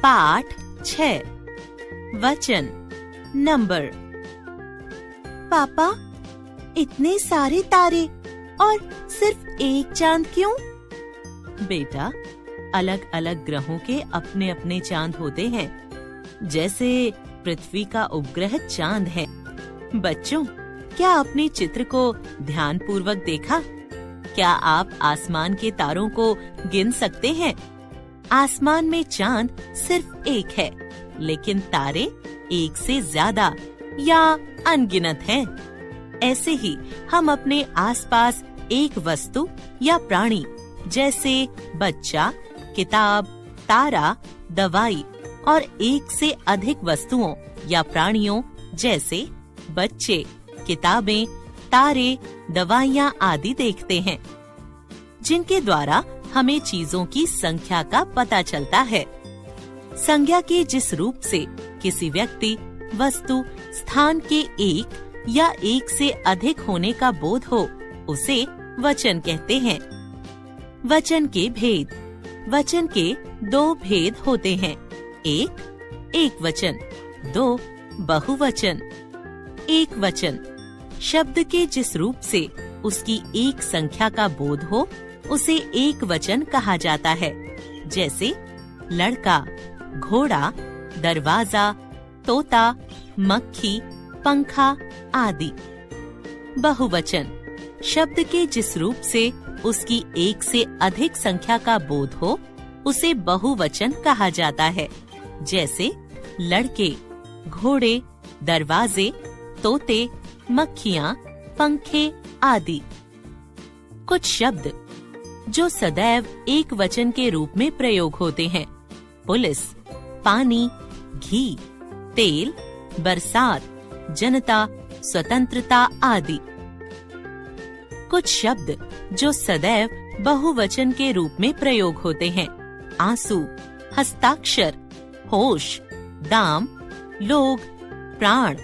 पाठ 6 वचन नंबर। पापा, इतने सारे तारे और सिर्फ एक चांद क्यों? बेटा, अलग अलग ग्रहों के अपने अपने चांद होते हैं, जैसे पृथ्वी का उपग्रह चांद है। बच्चों, क्या आपने चित्र को ध्यान पूर्वक देखा? क्या आप आसमान के तारों को गिन सकते हैं? आसमान में चांद सिर्फ एक है, लेकिन तारे एक से ज्यादा या अनगिनत हैं। ऐसे ही हम अपने आसपास एक वस्तु या प्राणी जैसे बच्चा, किताब, तारा, दवाई और एक से अधिक वस्तुओं या प्राणियों जैसे बच्चे, किताबें, तारे, दवाइयाँ आदि देखते हैं, जिनके द्वारा हमें चीजों की संख्या का पता चलता है। संज्ञा के जिस रूप से किसी व्यक्ति, वस्तु, स्थान के एक या एक से अधिक होने का बोध हो, उसे वचन कहते हैं। वचन के भेद। वचन के दो भेद होते हैं। एक वचन, दो बहुवचन। एक वचन शब्द के जिस रूप से उसकी एक संख्या का बोध हो, उसे एक वचन कहा जाता है, जैसे लड़का, घोड़ा, दरवाजा, तोता, मक्खी, पंखा आदि। बहुवचन शब्द के जिस रूप से उसकी एक से अधिक संख्या का बोध हो, उसे बहुवचन कहा जाता है, जैसे लड़के, घोड़े, दरवाजे, तोते, मक्खियाँ, पंखे आदि। कुछ शब्द जो सदैव एक वचन के रूप में प्रयोग होते हैं: पुलिस, पानी, घी, तेल, बरसात, जनता, स्वतंत्रता आदि। कुछ शब्द जो सदैव बहुवचन के रूप में प्रयोग होते हैं: आंसू, हस्ताक्षर, होश, दाम, लोग, प्राण,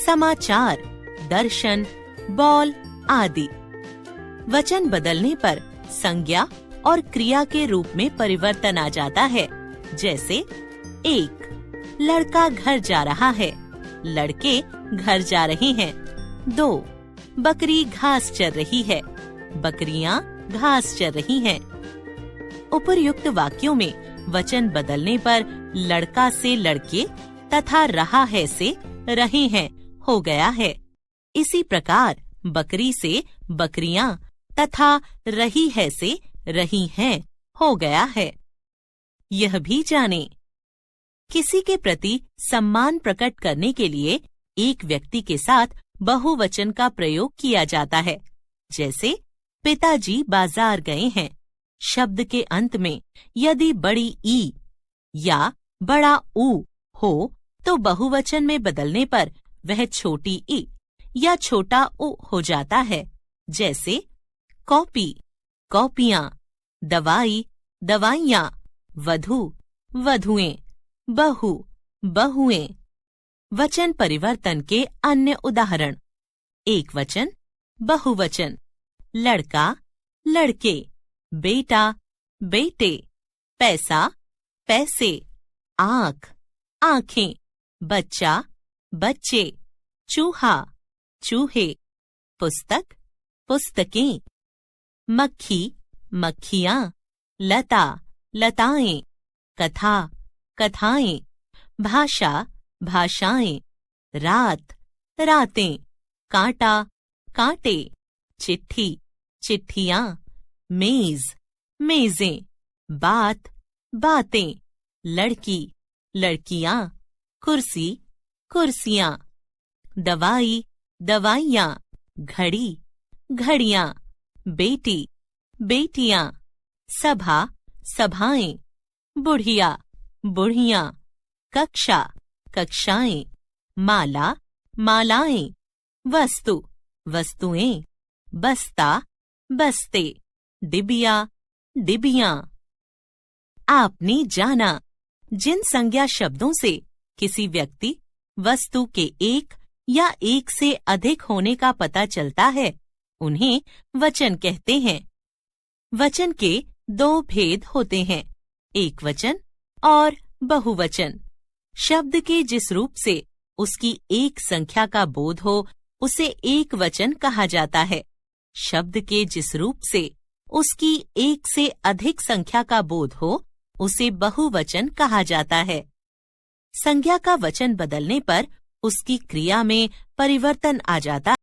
समाचार, दर्शन, बॉल आदि। वचन बदलने पर संज्ञा और क्रिया के रूप में परिवर्तन आ जाता है, जैसे एक, लड़का घर जा रहा है, लड़के घर जा रहे हैं। दो, बकरी घास चर रही है, बकरियां घास चर रही हैं। उपर्युक्त वाक्यों में वचन बदलने पर लड़का से लड़के तथा रहा है से रहे हैं हो गया है। इसी प्रकार बकरी से बकरियां तथा रही है से रही हैं हो गया है। यह भी जाने, किसी के प्रति सम्मान प्रकट करने के लिए एक व्यक्ति के साथ बहुवचन का प्रयोग किया जाता है, जैसे पिताजी बाजार गए हैं। शब्द के अंत में यदि बड़ी ई या बड़ा ऊ हो, तो बहुवचन में बदलने पर वह छोटी ई या छोटा उ हो जाता है, जैसे कॉपी, कॉपियां, दवाई, दवाइयां, वधू, वधुएं, बहू, बहुएं। वचन परिवर्तन के अन्य उदाहरण: एक वचन, बहुवचन, लड़का, लड़के, बेटा, बेटे, पैसा, पैसे, आँख, आँखें, बच्चा, बच्चे, चूहा, चूहे, पुस्तक, पुस्तकें, मक्खी, मक्खियाँ, लता, लताएं, कथा, कथाएं, भाषा, भाषाएं, रात, रातें, कांटा, कांटे, चिट्ठी, चिट्ठियाँ, मेज, मेजें, बात, बातें, लड़की, लड़कियाँ, कुर्सी, कुर्सियाँ, दवाई, दवाइयाँ, घड़ी, घड़ियाँ, बेटी, बेटियाँ, सभा, सभाएं, बुढ़िया, बुढ़ियाँ, कक्षा, कक्षाएं, माला, मालाएं, वस्तु, वस्तुएं, बस्ता, बस्ते, डिबिया, डिबियाँ। आपने जाना, जिन संज्ञा शब्दों से किसी व्यक्ति, वस्तु के एक या एक से अधिक होने का पता चलता है, उन्हें वचन कहते हैं। वचन के दो भेद होते हैं: एक वचन और बहुवचन। शब्द के जिस रूप से उसकी एक संख्या का बोध हो उसे एक वचन कहा जाता है। शब्द के जिस रूप से उसकी एक से अधिक संख्या का बोध हो उसे बहुवचन कहा जाता है। संज्ञा का वचन बदलने पर उसकी क्रिया में परिवर्तन आ जाता है।